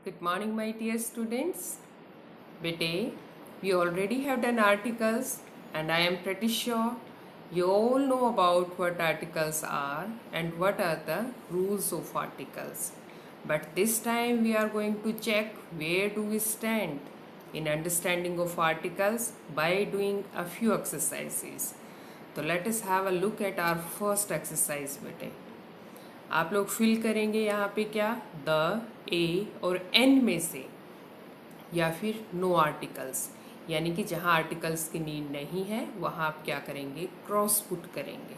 Good morning, my dear students. Bete, we already have done articles, and I am pretty sure you all know about what articles are and what are the rules of articles. But this time we are going to check where do we stand in understanding of articles by doing a few exercises. So let us have a look at our first exercise, bete. आप लोग fill करेंगे यहाँ पे क्या the ए और N में से या फिर नो आर्टिकल्स, यानी कि जहाँ आर्टिकल्स की नीड नहीं है वहाँ आप क्या करेंगे क्रॉस पुट करेंगे।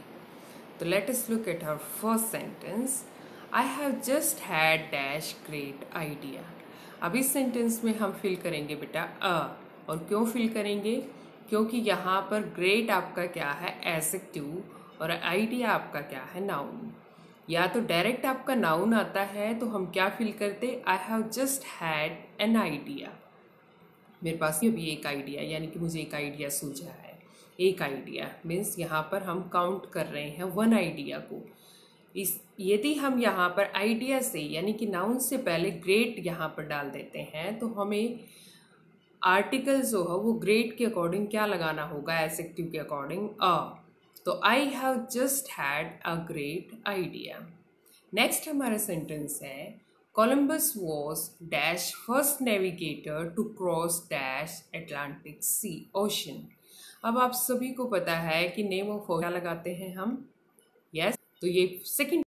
तो let us look at our first sentence, I have just had dash great idea. अब इस सेंटेंस में हम फिल करेंगे बेटा और क्यों फिल करेंगे, क्योंकि यहाँ पर ग्रेट आपका क्या है एडजेक्टिव और आइडिया आपका क्या है नाउन। या तो डायरेक्ट आपका नाउन आता है तो हम क्या फिल करते, आई have just had an idea, मेरे पास अभी एक आइडिया, यानी कि मुझे एक आइडिया सूझा है। एक आइडिया मीन्स यहाँ पर हम काउंट कर रहे हैं वन आइडिया को। इस यदि हम यहाँ पर आइडिया से यानी कि नाउन से पहले ग्रेट यहाँ पर डाल देते हैं तो हमें आर्टिकल जो है वो ग्रेट के अकॉर्डिंग क्या लगाना होगा, एडजेक्टिव के अकॉर्डिंग तो I have just had a great idea. Next हमारा सेंटेंस है Columbus was dash first navigator to cross dash Atlantic sea ocean. अब आप सभी को पता है कि नेम ऑफ क्या लगाते हैं हम, यस तो ये सेकंड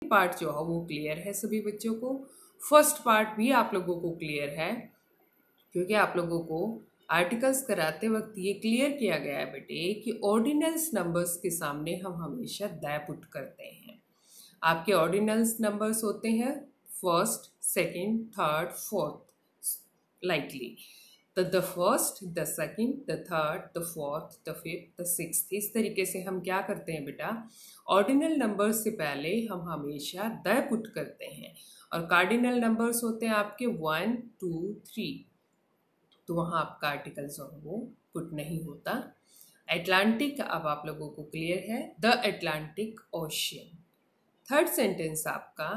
पार्ट जो है वो क्लियर है सभी बच्चों को। फर्स्ट पार्ट भी आप लोगों को क्लियर है क्योंकि आप लोगों को आर्टिकल्स कराते वक्त ये क्लियर किया गया है बेटे कि ऑर्डिनल्स नंबर्स के सामने हम हमेशा द पुट करते हैं। आपके ऑर्डिनल्स नंबर्स होते हैं first, second, third, fourth likely. तो the first, the second, the third, the fourth, the fifth, the sixth, इस तरीके से हम क्या करते हैं बेटा, ऑर्डिनल नंबर्स से पहले हम हमेशा द पुट करते हैं। और कार्डिनल नंबर्स होते हैं आपके 1, 2, 3, तो वहाँ आपका आर्टिकल जो है वो पुट नहीं होता। अटलांटिक अब आप लोगों को क्लियर है, the Atlantic ocean. Third sentence आपका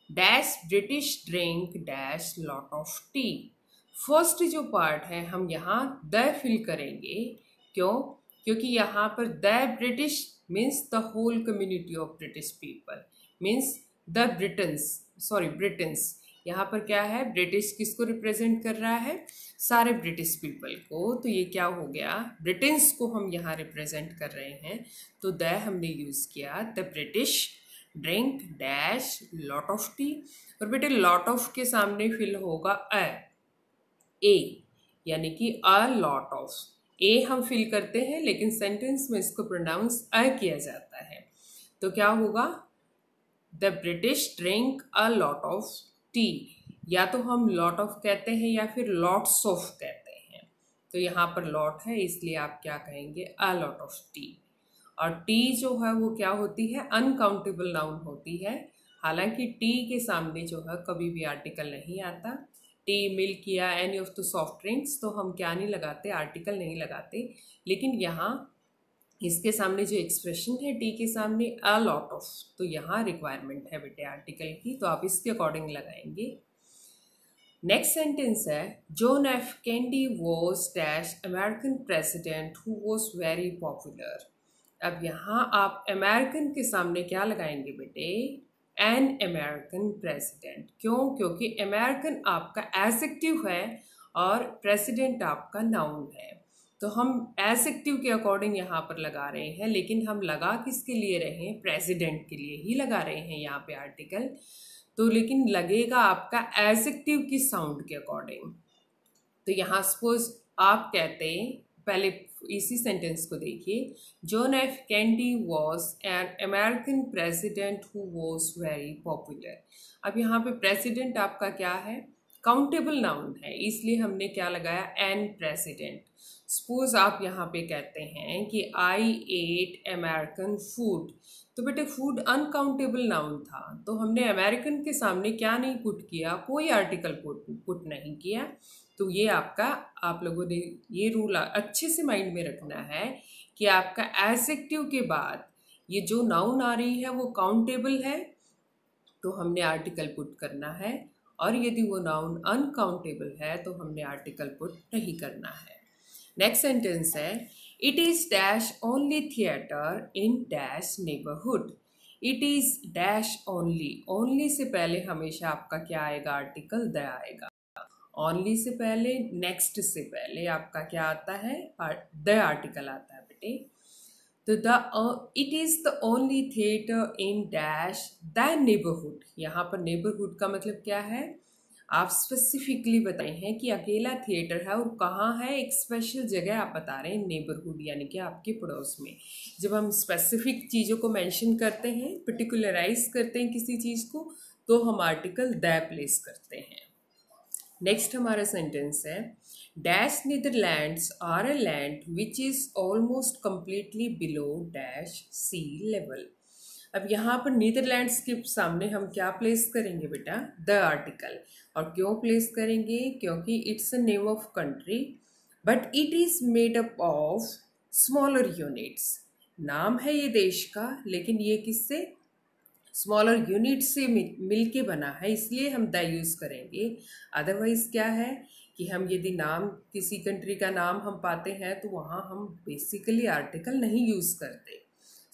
dash British drink dash lot of tea. First जो पार्ट है हम यहाँ द फिल करेंगे, क्यों, क्योंकि यहाँ पर the British means the whole community of British people, means the Britons. यहाँ पर क्या है, ब्रिटिश किसको रिप्रेजेंट कर रहा है, सारे ब्रिटिश पीपल को, तो ये क्या हो गया, ब्रिटेंस को हम यहाँ रिप्रेजेंट कर रहे हैं। तो द हमने यूज़ किया, the British drink dash lot of T. और बेटे लॉट ऑफ के सामने फिल होगा ए, यानी कि अ लॉट ऑफ। ए हम फिल करते हैं लेकिन सेंटेंस में इसको प्रोनाउंस किया जाता है, तो क्या होगा, the British drink a lot of T. या तो हम लॉट ऑफ कहते हैं या फिर लॉट्स ऑफ कहते हैं, तो यहाँ पर लॉट है इसलिए आप क्या कहेंगे, अ लॉट ऑफ टी। और टी जो है वो क्या होती है, अनकाउंटेबल नाउन होती है। हालांकि टी के सामने जो है कभी भी आर्टिकल नहीं आता, टी, मिल्क या any of the soft drinks, तो हम क्या नहीं लगाते, आर्टिकल नहीं लगाते। लेकिन यहाँ इसके सामने जो एक्सप्रेशन है टी के सामने अ लॉट ऑफ, तो यहाँ रिक्वायरमेंट है बेटे आर्टिकल की, तो आप इसके अकॉर्डिंग लगाएंगे। नेक्स्ट सेंटेंस है John F candy was dash American president who was very popular. अब यहाँ आप अमेरिकन के सामने क्या लगाएंगे बेटे, एन अमेरिकन प्रेसिडेंट। क्यों, क्योंकि अमेरिकन आपका एडजेक्टिव है और प्रेसिडेंट आपका नाउन है, तो हम एडजेक्टिव के अकॉर्डिंग यहाँ पर लगा रहे हैं। लेकिन हम लगा किसके लिए रहे हैं, प्रेसिडेंट के लिए ही लगा रहे हैं यहाँ पे आर्टिकल, तो लेकिन लगेगा आपका एडजेक्टिव की साउंड के अकॉर्डिंग। तो यहाँ सपोज आप कहते हैं, पहले इसी सेंटेंस को देखिए, John F candy was an American president who was very popular. अब यहाँ पे प्रेसिडेंट आपका क्या है, काउंटेबल नाउन है, इसलिए हमने क्या लगाया, एन प्रेसिडेंट। सपोज आप यहाँ पे कहते हैं कि आई एट अमेरिकन फूड, तो बेटे फूड अनकाउंटेबल नाउन था, तो हमने अमेरिकन के सामने क्या नहीं पुट किया, कोई आर्टिकल पुट नहीं किया। तो ये आपका, आप लोगों ने ये रूल अच्छे से माइंड में रखना है कि आपका एडजेक्टिव के बाद ये जो नाउन आ रही है वो काउंटेबल है, तो हमने आर्टिकल पुट करना है। और यदि वो नाउन अनकाउंटेबल है तो हमने आर्टिकल पुट नहीं करना है। नेक्स्ट सेंटेंस है, it is dash only theatre in dash neighbourhood. It is dash only, only say पहले हमेशा आपका क्या आएगा, आर्टिकल द आएगा। ओनली से पहले, नेक्स्ट से पहले आपका क्या आता है, द आर्टिकल आता है बेटे। तो the it is the only theatre in dash the neighbourhood. यहाँ पर नेबरहुड का मतलब क्या है, आप स्पेसिफिकली बताए हैं कि अकेला थिएटर है और कहाँ है, एक स्पेशल जगह आप बता रहे हैं, नेबरहुड यानी कि आपके पड़ोस में। जब हम स्पेसिफिक चीज़ों को मेंशन करते हैं, पर्टिकुलराइज करते हैं किसी चीज़ को, तो हम आर्टिकल द प्लेस करते हैं। नेक्स्ट हमारा सेंटेंस है, dash Netherlands are a land which is almost completely below dash sea level. अब यहाँ पर नीदरलैंड्स के सामने हम क्या प्लेस करेंगे बेटा, द आर्टिकल। और क्यों प्लेस करेंगे, क्योंकि it's a name of country but it is made up of smaller units. नाम है ये देश का, लेकिन ये किससे, स्मॉलर यूनिट से मिल के बना है, इसलिए हम द यूज़ करेंगे। अदरवाइज क्या है कि हम यदि नाम, किसी कंट्री का नाम हम पाते हैं तो वहाँ हम बेसिकली आर्टिकल नहीं यूज़ करते।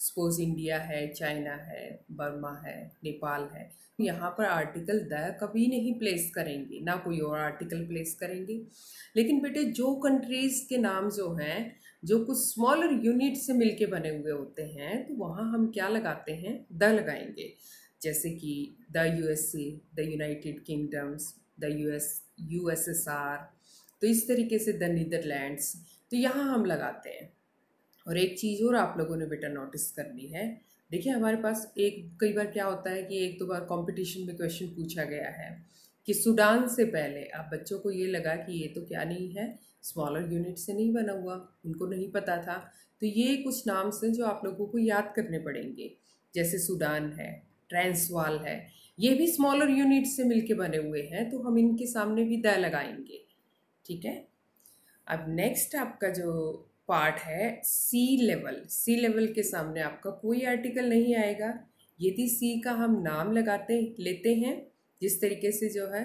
सपोज इंडिया है, चाइना है, बर्मा है, नेपाल है, यहाँ पर आर्टिकल द कभी नहीं प्लेस करेंगे, ना कोई और आर्टिकल प्लेस करेंगे। लेकिन बेटे जो कंट्रीज़ के नाम जो हैं, जो कुछ स्मॉलर यूनिट से मिलके बने हुए होते हैं, तो वहाँ हम क्या लगाते हैं, द लगाएंगे। जैसे कि the USA, the United kingdoms, the USSR, तो इस तरीके से द नीदरलैंड्स, तो यहाँ हम लगाते हैं। और एक चीज़ और आप लोगों ने बेटा नोटिस करनी है, देखिए हमारे पास कई बार क्या होता है कि एक दो बार कंपटीशन में क्वेश्चन पूछा गया है कि सूडान से पहले, आप बच्चों को ये लगा कि ये तो क्या नहीं है, स्मॉलर यूनिट से नहीं बना हुआ, उनको नहीं पता था। तो ये कुछ नाम से जो आप लोगों को याद करने पड़ेंगे, जैसे सूडान है, ट्रांसवाल है, ये भी स्मॉलर यूनिट से मिलके बने हुए हैं, तो हम इनके सामने भी द लगाएंगे। ठीक है। अब नेक्स्ट आपका जो पार्ट है, सी लेवल। सी लेवल के सामने आपका कोई आर्टिकल नहीं आएगा। यदि सी का हम नाम लेते हैं, जिस तरीके से जो है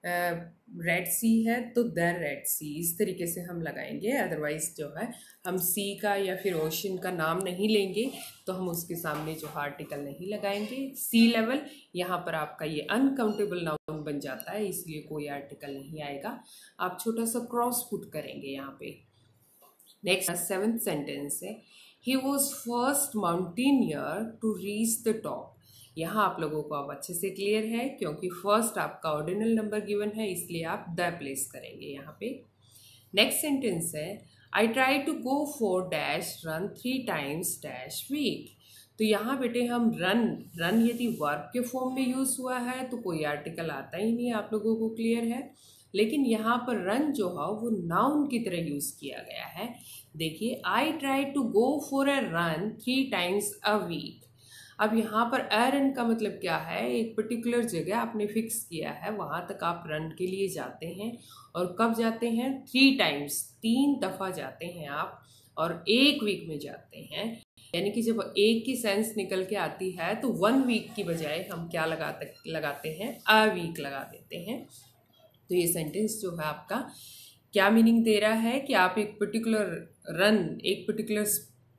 रेड सी है तो द रेड सी, इस तरीके से हम लगाएंगे। अदरवाइज जो है हम सी का या फिर ओशन का नाम नहीं लेंगे, तो हम उसके सामने जो आर्टिकल नहीं लगाएंगे। सी लेवल, यहाँ पर आपका ये अनकाउंटेबल नाउन बन जाता है, इसलिए कोई आर्टिकल नहीं आएगा। आप छोटा सा क्रॉस पुट करेंगे यहाँ पे। नेक्स्ट 7th सेंटेंस है, he was first mountaineer to reach the top. यहाँ आप लोगों को अब अच्छे से क्लियर है, क्योंकि फर्स्ट आपका ऑर्डिनल नंबर गिवन है, इसलिए आप द प्लेस करेंगे यहाँ पे। नेक्स्ट सेंटेंस है, I try to go for dash run 3 times dash week. तो यहाँ बेटे हम रन यदि वर्ब के फॉर्म में यूज़ हुआ है तो कोई आर्टिकल आता ही नहीं, आप लोगों को क्लियर है। लेकिन यहाँ पर रन जो है वो नाउन की तरह यूज़ किया गया है। देखिए, I try to go for a run 3 times a week. अब यहाँ पर अ रन का मतलब क्या है, एक पर्टिकुलर जगह आपने फिक्स किया है, वहाँ तक आप रन के लिए जाते हैं। और कब जाते हैं, 3 times, 3 दफ़ा जाते हैं आप, और 1 वीक में जाते हैं। यानी कि जब एक की सेंस निकल के आती है तो 1 वीक की बजाय हम क्या लगाते हैं, अ वीक लगा देते हैं। तो ये सेंटेंस जो है आपका क्या मीनिंग दे रहा है कि आप एक पर्टिकुलर रन, एक पर्टिकुलर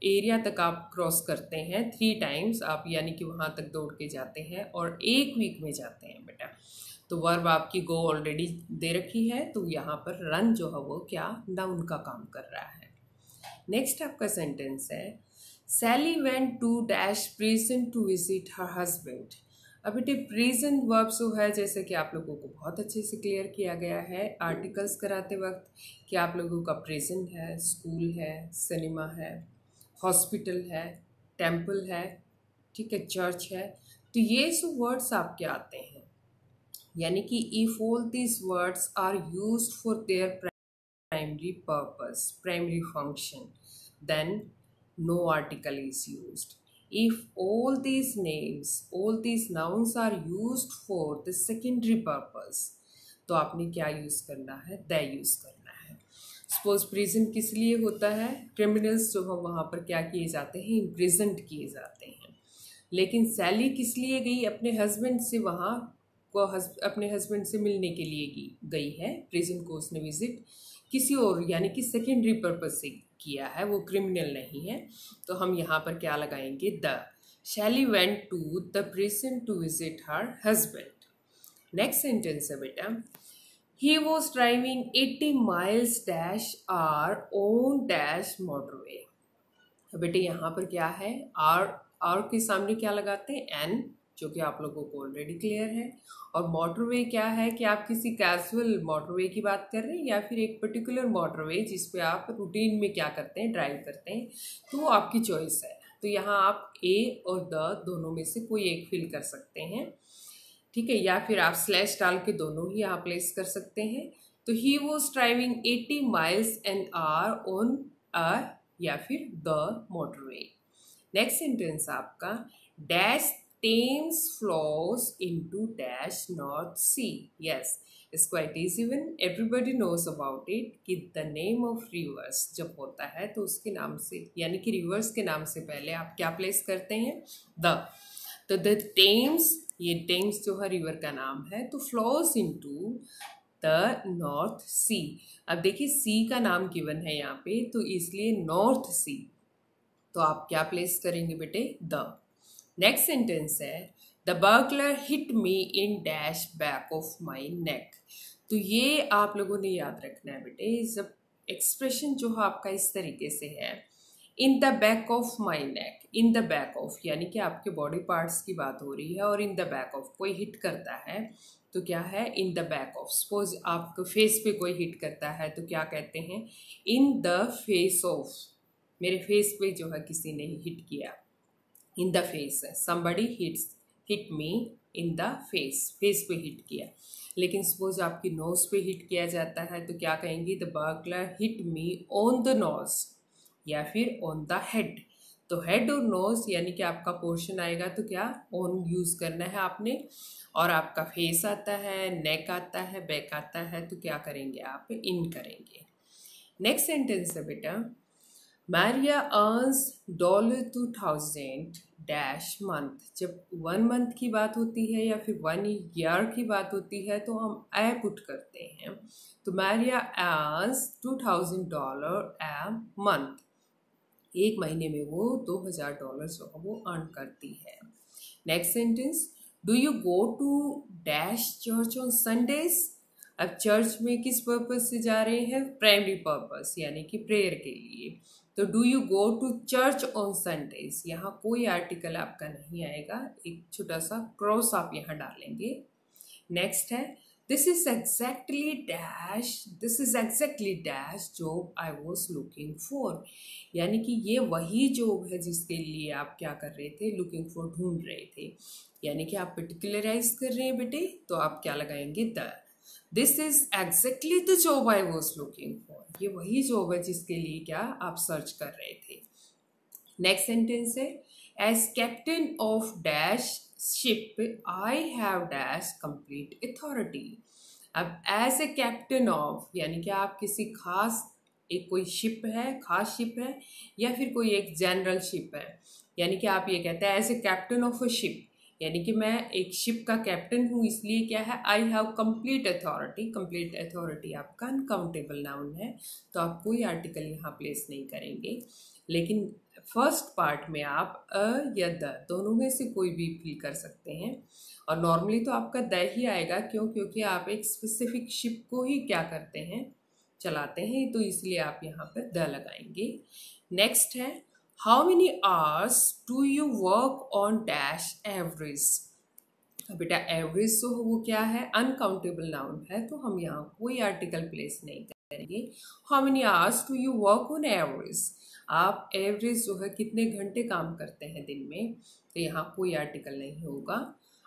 एरिया तक आप क्रॉस करते हैं 3 times आप, यानी कि वहाँ तक दौड़ के जाते हैं और 1 वीक में जाते हैं बेटा। तो वर्ब आपकी गो ऑलरेडी दे रखी है, तो यहाँ पर रन जो है वो क्या, नाउन का काम कर रहा है। नेक्स्ट आपका सेंटेंस है, Sally went to dash prison to visit her husband. अब बेटे प्रेजेंट वर्ब जो है, जैसे कि आप लोगों को बहुत अच्छे से क्लियर किया गया है आर्टिकल्स कराते वक्त, कि आप लोगों का प्रेजेंट है, स्कूल है, सिनेमा है, हॉस्पिटल है, टेम्पल है, ठीक है, चर्च है। तो ये सब वर्ड्स आपके आते हैं, यानी कि if all these words are used for their primary purpose, primary function, then no article is used. If all these names, all these nouns are used for the secondary purpose, तो आपने क्या use करना है, the use करना है। Suppose prison किस लिए होता है, क्रिमिनल्स जो है वहाँ पर क्या किए जाते हैं, इम्प्रिजन्ड किए जाते हैं। लेकिन सैली किस लिए गई, अपने हस्बैंड से वहाँ को अपने हस्बैंड से मिलने के लिए गई है। प्रेजेंट को उसने विजिट किसी और यानी कि सेकेंडरी पर्पज से किया है, वो क्रिमिनल नहीं है। तो हम यहाँ पर क्या लगाएंगे, the. Shelly went to the present to visit her husband. Next sentence है बेटा, he was driving 80 miles dash on dash motorway. बेटे यहाँ पर क्या है, आर के सामने क्या लगाते हैं, एन, जो कि आप लोगों को ऑलरेडी क्लियर है। और मोटरवे क्या है कि आप किसी कैजुअल मोटरवे की बात कर रहे हैं या फिर एक पर्टिकुलर मोटरवे जिस पे आप रूटीन में क्या करते हैं, ड्राइव करते हैं, तो वो आपकी चॉइस है। तो यहाँ आप ए और द दोनों में से कोई एक फिल कर सकते हैं, ठीक है, या फिर आप स्लैश डाल के दोनों ही आप प्लेस कर सकते हैं। तो he was driving 80 miles an hour on a या फिर द मोटरवे। नेक्स्ट सेंटेंस आपका, dash Thames flows into dash North Sea. Yes, it's quite easy one, everybody knows about it कि द नेम ऑफ रिवर्स जब होता है तो उसके नाम से यानी कि रिवर्स के नाम से पहले आप क्या प्लेस करते हैं, द। तो द टेम्स, ये टेम्स जो है रिवर का नाम है, तो फ्लोज इनटू द नॉर्थ सी। अब देखिए सी का नाम गिवन है यहाँ पे, तो इसलिए नॉर्थ सी, तो आप क्या प्लेस करेंगे बेटे, द। नेक्स्ट सेंटेंस है, the burglar hit me in dash back of my neck. तो ये आप लोगों ने याद रखना है बेटे, जब एक्सप्रेशन जो है आपका इस तरीके से है, in the back of my neck, in the back of यानी कि आपके बॉडी पार्ट्स की बात हो रही है, और इन द बैक ऑफ कोई हिट करता है तो क्या है, in the back of. Suppose आपको फेस पे कोई हिट करता है तो क्या कहते हैं, इन द फेस ऑफ, मेरे फेस पे जो है किसी ने हिट किया, इन द फेस है, somebody hit me in the face, face पे हिट किया। लेकिन सपोज आपकी नोज पे हिट किया जाता है तो क्या कहेंगे, the burglar hit me on the nose या फिर ऑन द हेड। तो हेड और नोज यानी कि आपका पोर्शन आएगा तो क्या ऑन यूज करना है आपने, और आपका फेस आता है, नेक आता है, बैक आता है, तो क्या करेंगे आप, इन करेंगे। नेक्स्ट सेंटेंस है बेटा, Maria earns $2000 डैश मंथ। जब 1 month की बात होती है या फिर 1 year की बात होती है तो हम ए पुट करते हैं। तो Maria earns $2000 a month, एक महीने में वो $2000 जो है वो अर्न करती है। Next sentence, do you go to dash church on Sundays. अब चर्च में किस पर्पज से जा रहे हैं, प्राइमरी पर्पस यानी कि प्रेयर के लिए। तो do you go to church on Sundays, यहाँ कोई आर्टिकल आपका नहीं आएगा, एक छोटा सा क्रॉस आप यहाँ डालेंगे। नेक्स्ट है, this is exactly dash job I was looking for, यानी कि ये वही जॉब है जिसके लिए आप क्या कर रहे थे, लुकिंग फॉर, ढूंढ रहे थे, यानी कि आप पर्टिकुलराइज कर रहे हैं बेटे, तो आप क्या लगाएंगे, the. This is exactly the job I was looking for, ये वही जॉब है जिसके लिए क्या आप सर्च कर रहे थे। नेक्स्ट सेंटेंस है, as captain of dash ship I have dash complete authority. अब एज ए कैप्टन ऑफ यानी कि आप किसी खास, एक कोई शिप है, खास शिप है, या फिर कोई एक जनरल शिप है, यानी कि आप ये कहते हैं as a captain of a ship, यानी कि मैं एक शिप का कैप्टन हूँ, इसलिए क्या है, I have complete authority. Complete authority आपका अनकाउंटेबल नाउन है, तो आप कोई आर्टिकल यहाँ प्लेस नहीं करेंगे, लेकिन फर्स्ट पार्ट में आप अ या द दोनों में से कोई भी फिल कर सकते हैं। और नॉर्मली तो आपका द ही आएगा, क्यों, क्योंकि आप एक स्पेसिफिक शिप को ही क्या करते हैं, चलाते हैं, तो इसलिए आप यहाँ पर द लगाएंगे। नेक्स्ट है, how many hours do you work on dash average. बेटा एवरेज जो वो क्या है, अनकाउंटेबल नाउन है, तो हम यहाँ कोई आर्टिकल प्लेस नहीं करेंगे। How many hours do you work on average, आप एवरेज जो है कितने घंटे काम करते हैं दिन में, तो यहाँ कोई आर्टिकल नहीं होगा।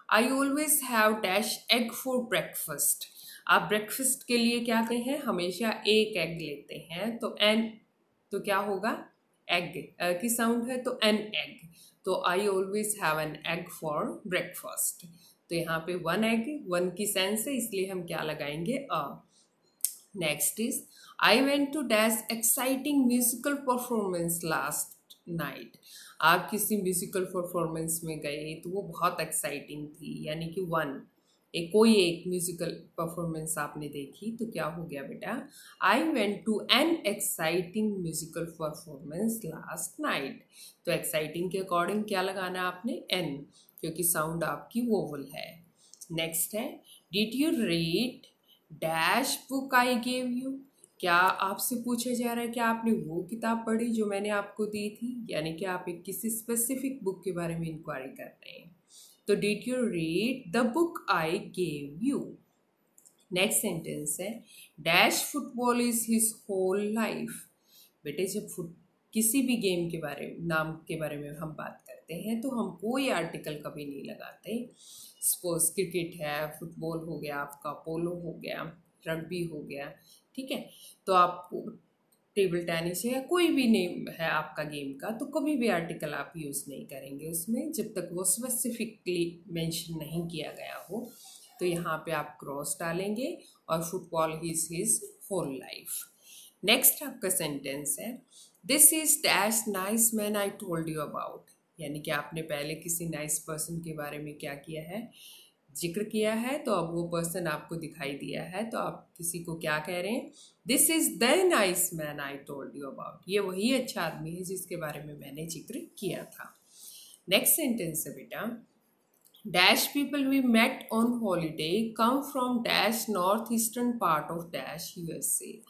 I always have dash egg for breakfast, आप ब्रेकफास्ट के लिए क्या कहते हैं, हमेशा एक एग लेते हैं, तो एन, तो क्या होगा, एग की साउंड है, तो एन एग, तो I always have an egg for breakfast. तो यहाँ पे 1 एग, 1 की सेंस है, इसलिए हम क्या लगाएंगे, a. Next is, I went to dash exciting musical performance last night. आप किसी म्यूजिकल परफॉर्मेंस में गए तो वो बहुत एक्साइटिंग थी, यानी कि 1, कोई एक म्यूजिकल परफॉर्मेंस आपने देखी तो क्या हो गया बेटा, I went to an exciting musical performance last night. तो एक्साइटिंग के अकॉर्डिंग क्या लगाना है आपने, एन, क्योंकि साउंड आपकी वोवल है। नेक्स्ट है, did you read dash book I gave you. क्या आपसे पूछा जा रहा है कि आपने वो किताब पढ़ी जो मैंने आपको दी थी, यानी कि आप एक किसी स्पेसिफिक बुक के बारे में इंक्वायरी कर रहे हैं। तो did you read the book I gave you. Next sentence है, dash football is his whole life. बेटे जब किसी भी गेम के बारे में, नाम के बारे में हम बात करते हैं तो हम कोई आर्टिकल कभी नहीं लगाते। सपोज क्रिकेट है, फुटबॉल हो गया आपका, पोलो हो गया, रग्बी हो गया, ठीक है। तो आप टेबल टेनिस है या कोई भी नेम है आपका गेम का, तो कभी भी आर्टिकल आप यूज़ नहीं करेंगे उसमें जब तक वो स्पेसिफिकली मेंशन नहीं किया गया हो। तो यहाँ पे आप क्रॉस डालेंगे और football is his whole life. नेक्स्ट आपका सेंटेंस है, this is dash nice man I told you about. यानी कि आपने पहले किसी नाइस पर्सन के बारे में क्या किया है, जिक्र किया है, तो अब वो पर्सन आपको दिखाई दिया है तो आप किसी को क्या कह रहे हैं, this is the nice man I told you about. ये वही अच्छा आदमी है जिसके बारे में मैंने जिक्र किया था। नेक्स्ट सेंटेंस है बेटा, dash people we met on holiday come from dash north eastern part of dash USA.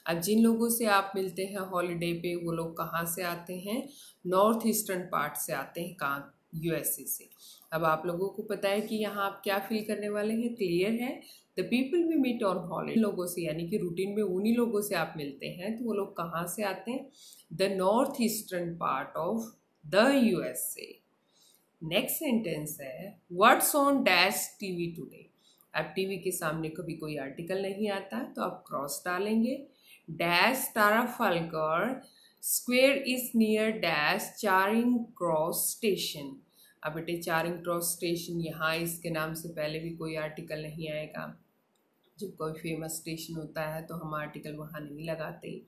अब जिन लोगों से आप मिलते हैं हॉलीडे पे वो लोग कहाँ से आते हैं, नॉर्थ ईस्टर्न पार्ट से आते हैं, कहाँ, यूएसए से। अब आप लोगों को पता है कि यहाँ आप क्या फील करने वाले हैं, क्लियर है। The people we meet on holiday, लोगों से यानी कि रूटीन में उन्हीं लोगों से आप मिलते हैं, तो वो लोग कहाँ से आते हैं, the north eastern part of the USA. Next sentence है, what's on dash TV today. अब टीवी के सामने कभी कोई आर्टिकल नहीं आता तो आप क्रॉस डालेंगे, dash Trafalgar square is near dash Charing cross station. अब बेटे चारिंग क्रॉस स्टेशन, यहाँ इसके नाम से पहले भी कोई आर्टिकल नहीं आएगा। जब कोई फेमस स्टेशन होता है तो हम आर्टिकल वहाँ नहीं लगाते।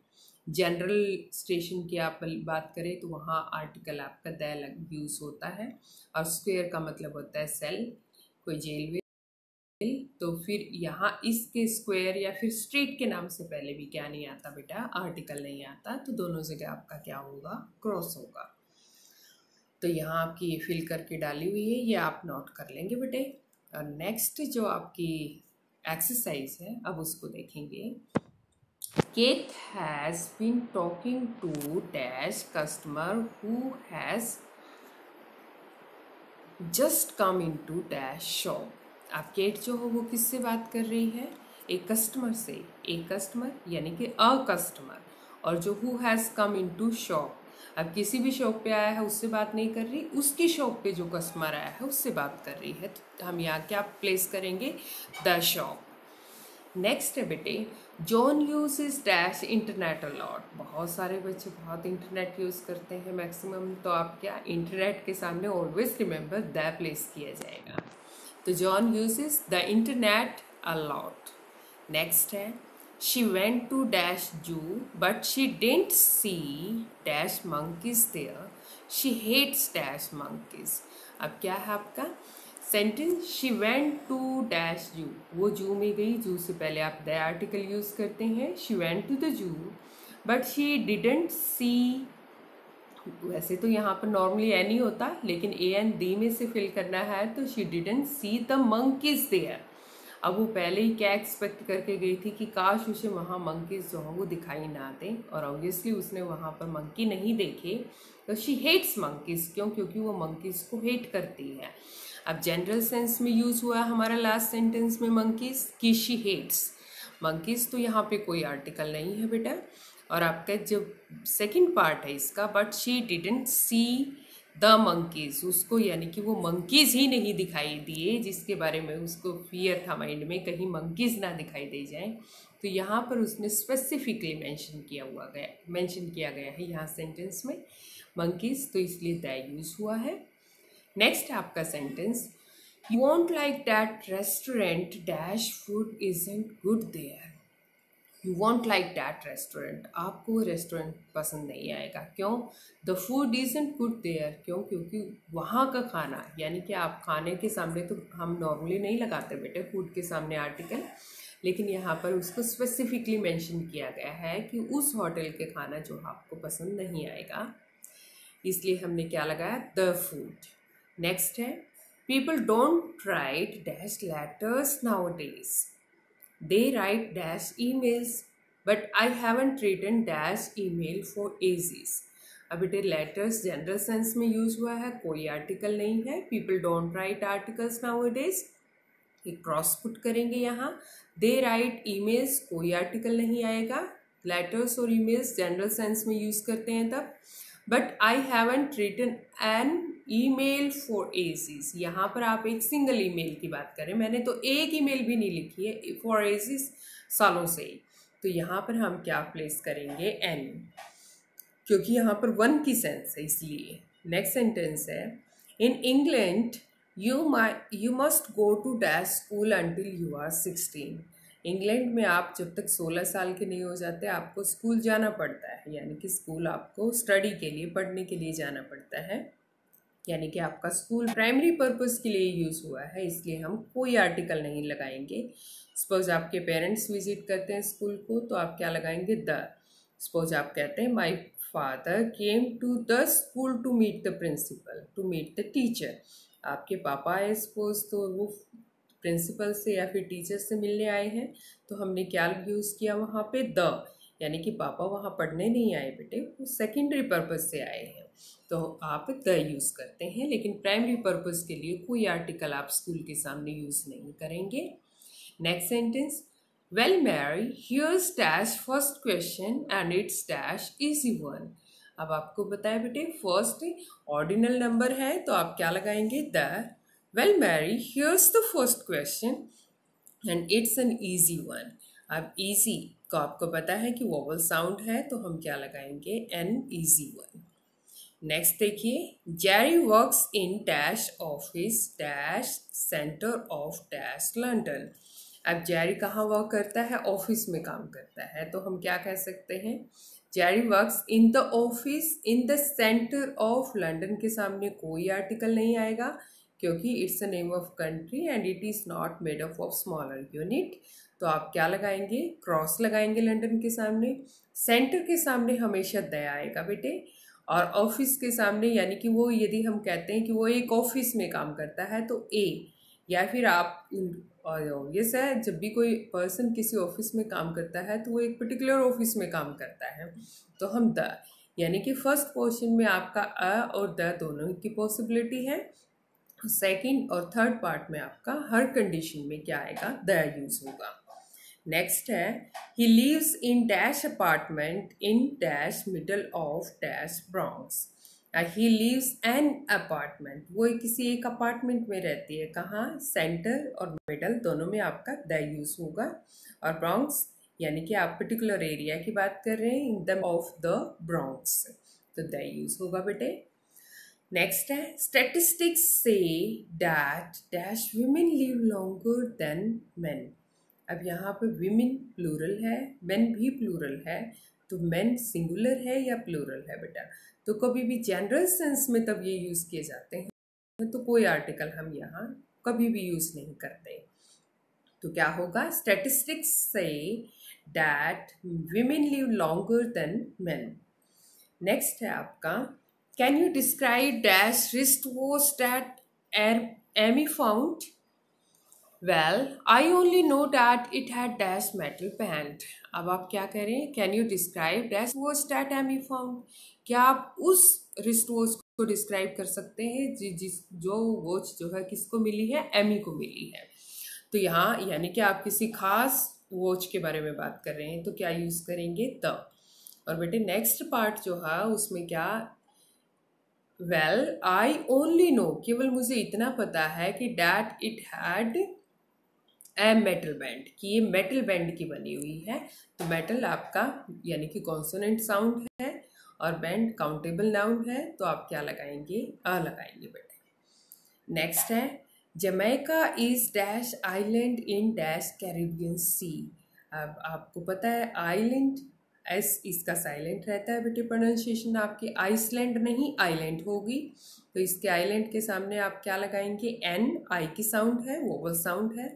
जनरल स्टेशन की आप बात करें तो वहाँ आर्टिकल आपका द यूज़ होता है। और स्क्वायर का मतलब होता है सेल, कोई जेल। तो फिर यहाँ इसके स्क्वायर या फिर स्ट्रीट के नाम से पहले भी क्या नहीं आता बेटा, आर्टिकल नहीं आता। तो दोनों जगह आपका क्या होगा, क्रॉस होगा। तो यहाँ आपकी ये फिल करके डाली हुई है, ये आप नोट कर लेंगे बेटे। और नेक्स्ट जो आपकी एक्सरसाइज है अब उसको देखेंगे। Kate has been talking to dash customer who has just come into dash shop। अब केट जो हो वो किससे बात कर रही है, एक कस्टमर से। एक कस्टमर यानी कि अ कस्टमर, और जो who has come into shop, अब किसी भी शॉप पे आया है उससे बात नहीं कर रही, उसकी शॉप पे जो कस्टमर आया है उससे बात कर रही है। तो हम यहाँ क्या प्लेस करेंगे, द शॉप। नेक्स्ट है बेटे, John uses dash internet a lot. बहुत सारे बच्चे बहुत इंटरनेट यूज़ करते हैं मैक्सिमम, तो आप क्या, इंटरनेट के सामने ऑलवेज रिमेंबर द प्लेस किया जाएगा। तो John uses the internet a lot. Next है, she went to dash zoo but she didn't see dash monkeys there, she hates dash monkeys. अब क्या है आपका सेंटेंस, she went to dash zoo, वो जू में गई, जू से पहले आप द आर्टिकल यूज़ करते हैं। She went to the zoo but she didn't see, वैसे तो यहाँ पर नॉर्मली एन ही होता, लेकिन ए एन दी में से फिल करना है, तो she didn't see the monkeys there. अब वो पहले ही क्या एक्सपेक्ट करके गई थी कि काश उसे वहाँ मंकीज जो हों वो दिखाई ना दें, और ऑब्वियसली उसने वहाँ पर मंकी नहीं देखे। तो शी हेट्स मंकीज, क्यों, क्योंकि वो मंकीज को हेट करती है। अब जनरल सेंस में यूज़ हुआ हमारा लास्ट सेंटेंस में मंकीज की, शी हेट्स मंकीज, तो यहाँ पे कोई आर्टिकल नहीं है बेटा। और आपका जो सेकंड पार्ट है इसका, but she didn't see the monkeys, उसको यानी कि वो मंकीज ही नहीं दिखाई दिए जिसके बारे में उसको फियर था माइंड में, कहीं मंकीज ना दिखाई दे जाए। तो यहाँ पर उसने स्पेसिफिकली मेंशन किया गया है यहाँ सेंटेंस में मंकीज, तो इसलिए द यूज हुआ है। नेक्स्ट आपका sentence, You won't like that restaurant dash food isn't good there. You won't like that restaurant, आपको वो रेस्टोरेंट पसंद नहीं आएगा। क्यों? The food isn't good there, क्यों? क्योंकि वहाँ का खाना, यानी कि आप खाने के सामने, तो हम नॉर्मली नहीं लगाते बेटे फूड के सामने आर्टिकल, लेकिन यहाँ पर उसको स्पेसिफिकली मेंशन किया गया है कि उस होटल के खाना जो आपको पसंद नहीं आएगा, इसलिए हमने क्या लगाया, द फूड। नेक्स्ट है, people don't right dash letters now days, they write dash emails, but I haven't written dash email for ages। अब बेटे लेटर्स जनरल सेंस में यूज हुआ है, कोई आर्टिकल नहीं है। People don't write articles nowadays, एक क्रॉस पुट करेंगे यहाँ। दे राइट ईमेल्स, कोई आर्टिकल नहीं आएगा। लेटर्स और ईमेल्स जनरल सेंस में यूज करते हैं तब। But I haven't written an email for ages, यहाँ पर आप एक सिंगल ईमेल की बात करें, मैंने तो एक ईमेल भी नहीं लिखी है फॉर एजीज सालों से ही, तो यहाँ पर हम क्या प्लेस करेंगे, एन, क्योंकि यहाँ पर वन की सेंस है इसलिए। नेक्स्ट सेंटेंस है, in England you must go to dash school until you are 16। England में आप जब तक 16 साल के नहीं हो जाते आपको स्कूल जाना पड़ता है, यानी कि स्कूल आपको स्टडी के लिए, पढ़ने के लिए जाना पड़ता है, यानी कि आपका स्कूल प्राइमरी पर्पस के लिए यूज़ हुआ है, इसलिए हम कोई आर्टिकल नहीं लगाएंगे। सपोज आपके पेरेंट्स विजिट करते हैं स्कूल को, तो आप क्या लगाएंगे, द। सपोज आप कहते हैं my father came to the school to meet the principal, to meet the teacher, आपके पापा आए सपोज, तो वो प्रिंसिपल से या फिर टीचर से मिलने आए हैं, तो हमने क्या यूज़ किया वहाँ पे, द, यानी कि पापा वहाँ पढ़ने नहीं आए बेटे, वो सेकेंडरी पर्पस से आए हैं, तो आप द यूज़ करते हैं। लेकिन प्राइमरी पर्पस के लिए कोई आर्टिकल आप स्कूल के सामने यूज़ नहीं करेंगे। Next sentence, well Mary here's dash first question and it's dash easy one. अब आपको बताया बेटे फर्स्ट ऑर्डिनल नंबर है, तो आप क्या लगाएंगे, the. Well Mary here's the first question and it's an easy one. अब ईजी को आपको पता है कि वोवल साउंड है, तो हम क्या लगाएंगे, एन ईजी वन। नेक्स्ट देखिए, Jerry works in dash office dash centre of dash London. अब जेरी कहाँ वर्क करता है, ऑफिस में काम करता है, तो हम क्या कह सकते हैं, Jerry works in the office in the centre of London के सामने कोई आर्टिकल नहीं आएगा, क्योंकि it's a name of country and it is not made up of smaller unit, तो आप क्या लगाएंगे, क्रॉस लगाएंगे लंदन के सामने। सेंटर के सामने हमेशा द आएगा बेटे, और ऑफिस के सामने, यानी कि वो यदि हम कहते हैं कि वो एक ऑफिस में काम करता है तो ए, या फिर आप, ऑब्वियस है जब भी कोई पर्सन किसी ऑफिस में काम करता है तो वो एक पर्टिकुलर ऑफिस में काम करता है, तो हम द, यानी कि फर्स्ट पोर्शन में आपका अ और द दोनों की पॉसिबिलिटी है, सेकंड और थर्ड पार्ट में आपका हर कंडीशन में क्या आएगा, द यूज होगा। नेक्स्ट है, he lives in dash apartment in dash middle of dash Bronx. He lives an apartment, वो किसी एक अपार्टमेंट में रहती है, कहाँ, सेंटर और मिडल दोनों में आपका द यूज होगा, और ब्रॉन्क्स यानी कि आप पर्टिकुलर एरिया की बात कर रहे हैं, in the of the Bronx, तो द यूज होगा बेटे। नेक्स्ट है, स्टैटिस्टिक्स से that dash women live longer than main. अब यहाँ पे विमेन प्लूरल है, मेन भी प्लूरल है, तो मेन सिंगुलर है या प्लूरल है बेटा, तो कभी भी जनरल सेंस में तब ये यूज़ किए जाते हैं, तो कोई आर्टिकल हम यहाँ कभी भी यूज़ नहीं करते। तो क्या होगा, स्टैटिस्टिक्स से that women live longer than men. Next है आपका, can you describe dash wrist watch that Amy found. Well, I only know that it had dash metal band। अब आप क्या करें, can you describe dash watch that Amy found, क्या आप उस wrist watch को डिस्क्राइब कर सकते हैं जो वॉच जो है किसको मिली है, एमी को मिली है। तो यहाँ यानी कि आप किसी खास वॉच के बारे में बात कर रहे हैं, तो क्या यूज़ करेंगे, द। और बेटे नेक्स्ट पार्ट जो है उसमें क्या, वेल आई ओनली नो, केवल मुझे इतना पता है कि that it had metal band, कि ये मेटल बैंड की बनी हुई है, तो मेटल आपका यानी कि कॉन्सोनेंट साउंड है और बैंड काउंटेबल नाउन है, तो आप क्या लगाएंगे, अ लगाएंगे बेटे। नेक्स्ट है, Jamaica is dash island in dash Caribbean sea. अब आपको पता है आइलैंड, एस इसका साइलेंट रहता है बेटे, प्रोनाउंसिएशन आपकी आइसलैंड नहीं आइलैंड होगी। तो इसके आइलैंड के सामने आप क्या लगाएंगे, एन, आई की साउंड है, वोवल साउंड है।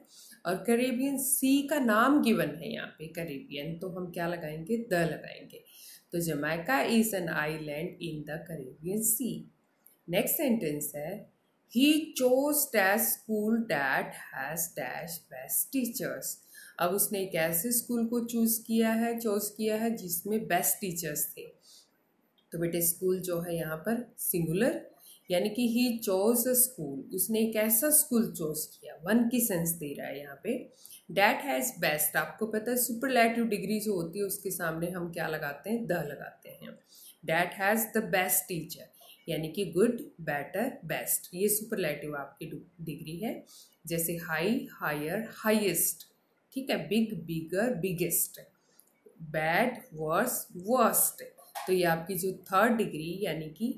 और कैरेबियन सी का नाम गिवन है यहाँ पे कैरेबियन, तो हम क्या लगाएंगे, द लगाएंगे। तो Jamaica is an island in the Caribbean sea. Next sentence है, he chose dash school that has dash best teachers. अब उसने एक ऐसे स्कूल को चूज किया है जिसमें बेस्ट टीचर्स थे। तो बेटे स्कूल जो है यहाँ पर सिंगुलर, यानी कि ही चोज अ स्कूल, उसने एक ऐसा स्कूल चूज किया, वन की सेंस दे रहा है यहाँ पे। डैट हैज बेस्ट, आपको पता है सुपरलैटिव डिग्री जो होती है उसके सामने हम क्या लगाते हैं, द लगाते हैं। That has the best teacher, यानी कि गुड, बेटर, बेस्ट, ये सुपरलैटिव आपकी डिग्री है। जैसे हाई, हायर, हाईएस्ट, ठीक है, बिग, बिगर, बिगेस्ट, बैड, वर्स, वर्स्ट। तो ये आपकी जो थर्ड डिग्री यानी कि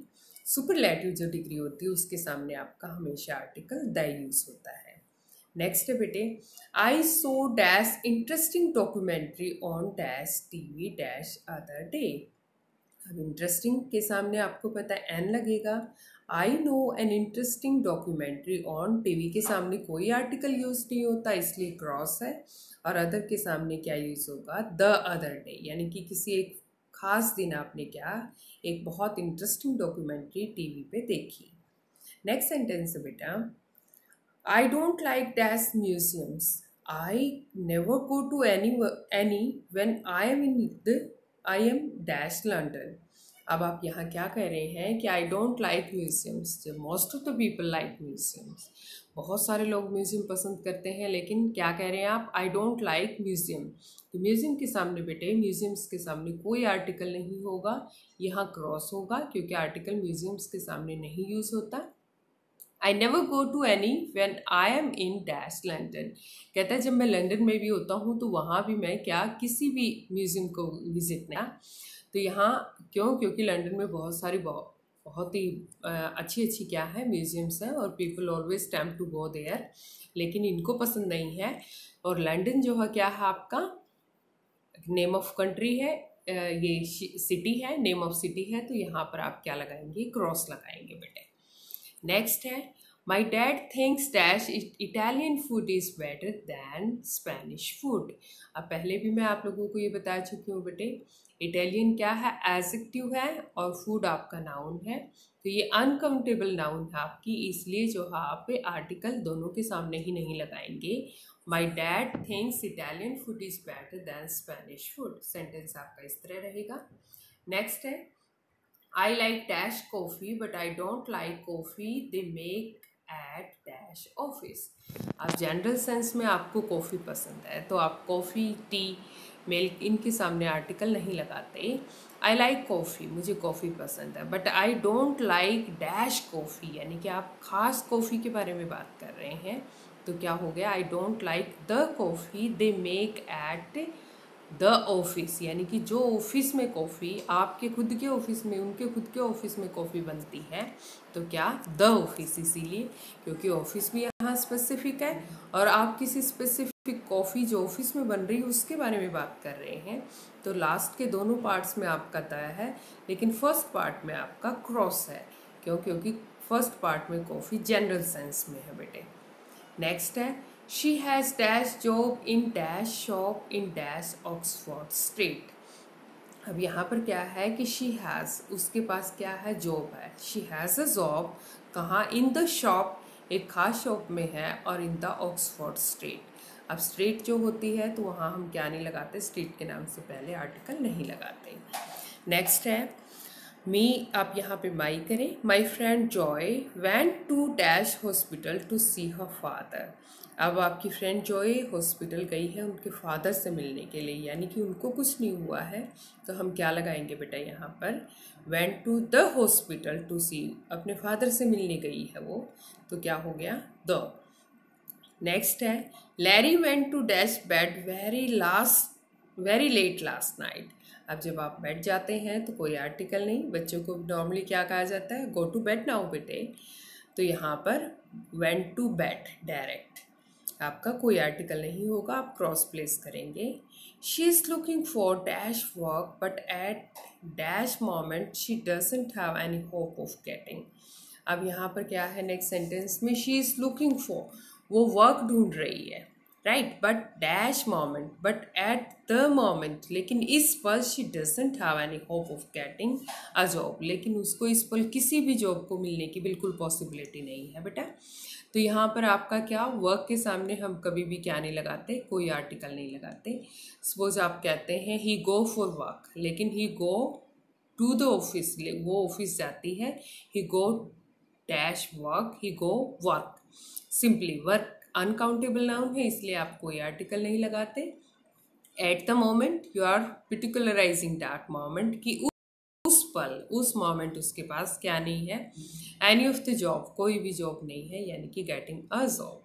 सुपरलैटिव जो डिग्री होती है उसके सामने आपका हमेशा आर्टिकल द यूज होता है। नेक्स्ट है बेटे, I saw dash interesting documentary on dash TV dash other day. अब इंटरेस्टिंग के सामने आपको पता है एन लगेगा। I know an interesting documentary on, TV के सामने कोई आर्टिकल यूज नहीं होता इसलिए क्रॉस है। और अदर के सामने क्या यूज होगा, द अदर डे, यानी कि किसी एक खास दिन आपने क्या, एक बहुत इंटरेस्टिंग डॉक्यूमेंट्री टीवी पे देखी। नेक्स्ट सेंटेंस है बेटा, I don't like dash museums, I never go to any when I am dash London. अब आप यहाँ क्या कह रहे हैं कि I don't like museums, most of the people like museums, बहुत सारे लोग म्यूजियम पसंद करते हैं, लेकिन क्या कह रहे हैं आप, आई डोंट लाइक म्यूजियम। तो म्यूजियम के सामने बेटे, म्यूजियम्स के सामने कोई आर्टिकल नहीं होगा, यहाँ क्रॉस होगा क्योंकि आर्टिकल म्यूजियम्स के सामने नहीं यूज होता। I never go to any when I am in dash London, कहता है जब मैं लंदन में भी होता हूँ तो वहाँ भी मैं क्या, किसी भी म्यूजियम को विजिट ना। तो यहाँ क्यों, क्योंकि लंदन में बहुत ही अच्छी अच्छी क्या है, म्यूजियम्स हैं और people always time to go there, लेकिन इनको पसंद नहीं है। और लंदन जो है क्या है आपका नेम ऑफ कंट्री है, ये सिटी है, नेम ऑफ सिटी है, तो यहाँ पर आप क्या लगाएंगे, क्रॉस लगाएंगे बेटे। नेक्स्ट है, my dad thinks dash Italian food is better than Spanish food. अब पहले भी मैं आप लोगों को ये बता चुकी हूँ बेटे, इटालियन क्या है, एडजेक्टिव है और फूड आपका नाउन है, तो ये अनकाउंटेबल नाउन है आपकी, इसलिए जो है आप आर्टिकल दोनों के सामने ही नहीं लगाएंगे। My dad thinks Italian food is better than Spanish food, sentence आपका इस तरह रहेगा। नेक्स्ट है, I like dash coffee but I don't like coffee they make at dash office। अब जनरल सेंस में आपको कॉफ़ी पसंद है तो आप कॉफ़ी, टी, मिल्क इनके सामने आर्टिकल नहीं लगाते। आई लाइक कॉफ़ी, मुझे कॉफ़ी पसंद है, but I don't like dash coffee, यानी कि आप ख़ास कॉफ़ी के बारे में बात कर रहे हैं, तो क्या हो गया, आई don't like the coffee they make at the office, यानी कि जो ऑफिस में कॉफ़ी, आपके खुद के ऑफिस में, उनके खुद के ऑफिस में कॉफ़ी बनती है, तो क्या, द ऑफिस, इसीलिए क्योंकि ऑफिस भी यहाँ स्पेसिफिक है और आप किसी स्पेसिफिक कॉफ़ी जो ऑफिस में बन रही है उसके बारे में बात कर रहे हैं, तो लास्ट के दोनों पार्ट्स में आपका तय है, लेकिन फर्स्ट पार्ट में आपका क्रॉस है, क्योंकि फर्स्ट पार्ट में कॉफ़ी जनरल सेंस में है बेटे। नेक्स्ट है, she has dash job in dash shop in dash Oxford street. अब यहाँ पर क्या है कि शी हैज़, उसके पास क्या है, जॉब है, शी हैज़ अ जॉब, कहाँ, इन द शॉप, एक खास शॉप में है, और इन द ऑक्सफोर्ड स्ट्रीट। अब स्ट्रीट जो होती है तो वहाँ हम क्या नहीं लगाते, स्ट्रीट के नाम से पहले आर्टिकल नहीं लगाते। नेक्स्ट है, मी, आप यहाँ पे माई करें, my friend Joy went to dash hospital to see her father. अब आपकी फ्रेंड जॉय हॉस्पिटल गई है उनके फादर से मिलने के लिए, यानी कि उनको कुछ नहीं हुआ है, तो हम क्या लगाएंगे बेटा यहाँ पर, went to the hospital to see, अपने फादर से मिलने गई है वो, तो क्या हो गया, द। नेक्स्ट है, Larry went to dash bed very late last night. अब जब आप बैठ जाते हैं तो कोई आर्टिकल नहीं, बच्चों को नॉर्मली क्या कहा जाता है, गो टू बेड नाउ बेटे, तो यहाँ पर वेंट टू बेड डायरेक्ट। आपका कोई आर्टिकल नहीं होगा, आप क्रॉस प्लेस करेंगे। She is looking for dash work but at dash moment she doesn't have any hope of getting. अब यहाँ पर क्या है नेक्स्ट सेंटेंस में, शी इज़ लुकिंग फॉर, वो वर्क ढूंढ रही है, right, but dash moment, but at the moment, लेकिन इस पल she doesn't have any hope of getting a job, लेकिन उसको इस पल किसी भी जॉब को मिलने की बिल्कुल पॉसिबिलिटी नहीं है बेटा। तो यहाँ पर आपका क्या, वर्क के सामने हम कभी भी क्या नहीं लगाते, कोई आर्टिकल नहीं लगाते। सपोज आप कहते हैं ही गो फॉर वर्क, लेकिन he go to the office, वो ऑफिस जाती है, he go dash work, he go work, simply work uncountable noun है इसलिए आप कोई आर्टिकल नहीं लगाते। At the moment you are particularising that moment कि उस पल, उस मोमेंट उसके पास क्या नहीं है, एनी ऑफ द जॉब, कोई भी जॉब नहीं है, यानी कि गेटिंग अ जॉब।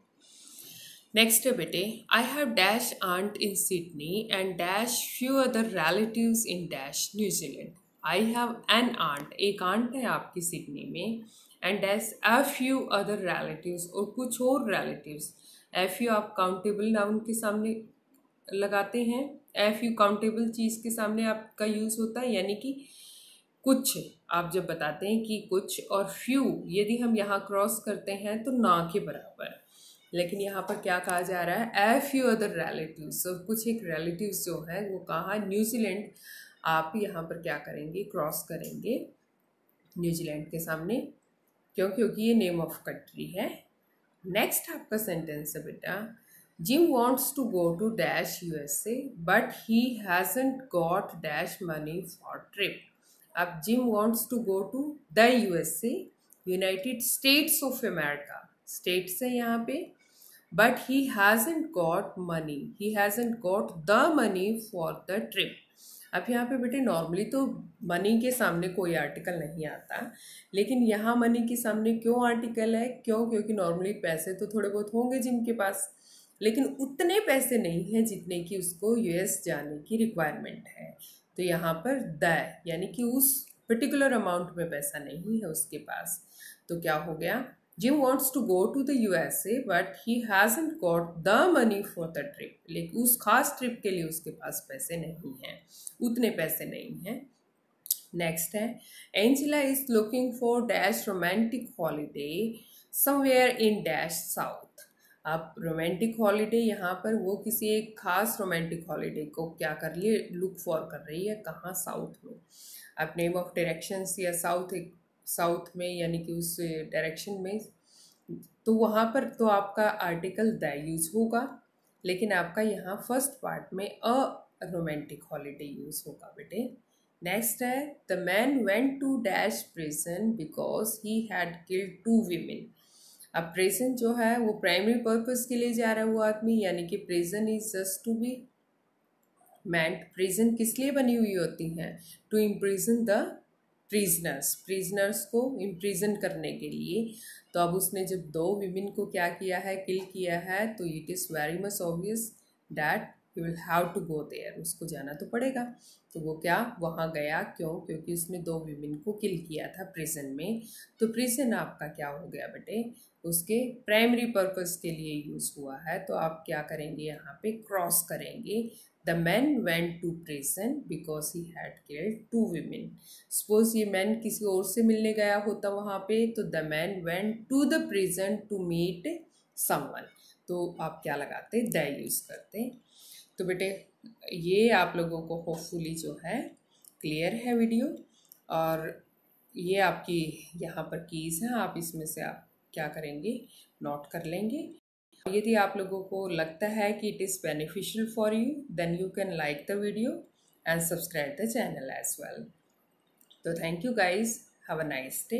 नेक्स्ट है बेटे, I have dash aunt in Sydney and dash few other relatives in dash New Zealand. I have an aunt, एक आंट है आपकी सिडनी में, and dash a few other relatives, और कुछ और रिलेटिव्स। एफ यू आप काउंटेबल नाउन के सामने लगाते हैं, एफ यू काउंटेबल चीज़ के सामने आपका यूज़ होता है, यानी कि कुछ आप जब बताते हैं कि कुछ, और फ्यू यदि हम यहाँ क्रॉस करते हैं तो ना के बराबर, लेकिन यहाँ पर क्या कहा जा रहा है, ए फ्यू अदर रिलेटिव्स, और कुछ एक रिलेटिव्स जो है वो कहाँ, न्यूजीलैंड। आप यहाँ पर क्या करेंगे, क्रॉस करेंगे न्यूजीलैंड के सामने, क्यों, क्योंकि ये नेम ऑफ कंट्री है। नेक्स्ट आपका सेंटेंस है बेटा, Jim wants to go to dash USA but he hasn't got dash money for trip. अब Jim wants to go to the USA, United States of America, States है यहाँ पे, but he hasn't got money, he hasn't got the money for the trip. अब यहाँ पे बेटे normally तो money के सामने कोई आर्टिकल नहीं आता, लेकिन यहाँ मनी के सामने क्यों आर्टिकल है, क्यों, क्योंकि नॉर्मली पैसे तो थोड़े बहुत होंगे जिनके पास, लेकिन उतने पैसे नहीं हैं जितने की उसको यूएस जाने की रिक्वायरमेंट है। तो यहाँ पर द, यानी कि उस पर्टिकुलर अमाउंट में पैसा नहीं है उसके पास। तो क्या हो गया, Jim wants to go to the USA but he hasn't got the money for the trip, लेकिन उस खास ट्रिप के लिए उसके पास पैसे नहीं हैं, उतने पैसे नहीं हैं। नेक्स्ट है, Angela is looking for dash romantic holiday somewhere in dash south. अब रोमांटिक हॉलीडे यहाँ पर वो किसी एक खास रोमांटिक हॉलीडे को क्या कर लिए, लुक फॉर कर रही है, कहाँ, साउथ में। अब नेम ऑफ डायरेक्शंस या साउथ, साउथ में यानी कि उस डायरेक्शन में, तो वहाँ पर तो आपका आर्टिकल द यूज होगा, लेकिन आपका यहाँ फर्स्ट पार्ट में अ रोमांटिक हॉलीडे यूज होगा बेटे। नेक्स्ट है, the man went to dash prison because he had killed 2 women. अब प्रिजन जो है वो प्राइमरी पर्पस के लिए जा रहा है वो आदमी, यानी कि prison is just to be meant, prison किस लिए बनी हुई होती हैं, to imprison the prisoners, prisoners को इम्प्रिजन करने के लिए। तो अब उसने जब 2 विमेन को क्या किया है, किल किया है, तो it is very much obvious that you will have to go there, उसको जाना तो पड़ेगा। तो वो क्या वहाँ गया, क्यों, क्योंकि उसने 2 विमेन को किल किया था प्रिजन में। तो प्रिजन आपका क्या हो गया बेटे, उसके प्राइमरी पर्पस के लिए यूज़ हुआ है। तो आप क्या करेंगे, यहाँ पे क्रॉस करेंगे, the man went to prison because he had killed 2 women. Suppose ये मैन किसी और से मिलने गया होता वहाँ पे, तो the man went to the prison to meet someone, तो आप क्या लगाते, द यूज करते। तो बेटे ये आप लोगों को होपफुली जो है क्लियर है वीडियो, और ये आपकी यहाँ पर कीज़ हैं, आप इसमें से आप क्या करेंगे, नोट कर लेंगे। यदि आप लोगों को लगता है कि it is beneficial for you, then you can like the video and subscribe the channel as well. तो thank you guys, have a nice day.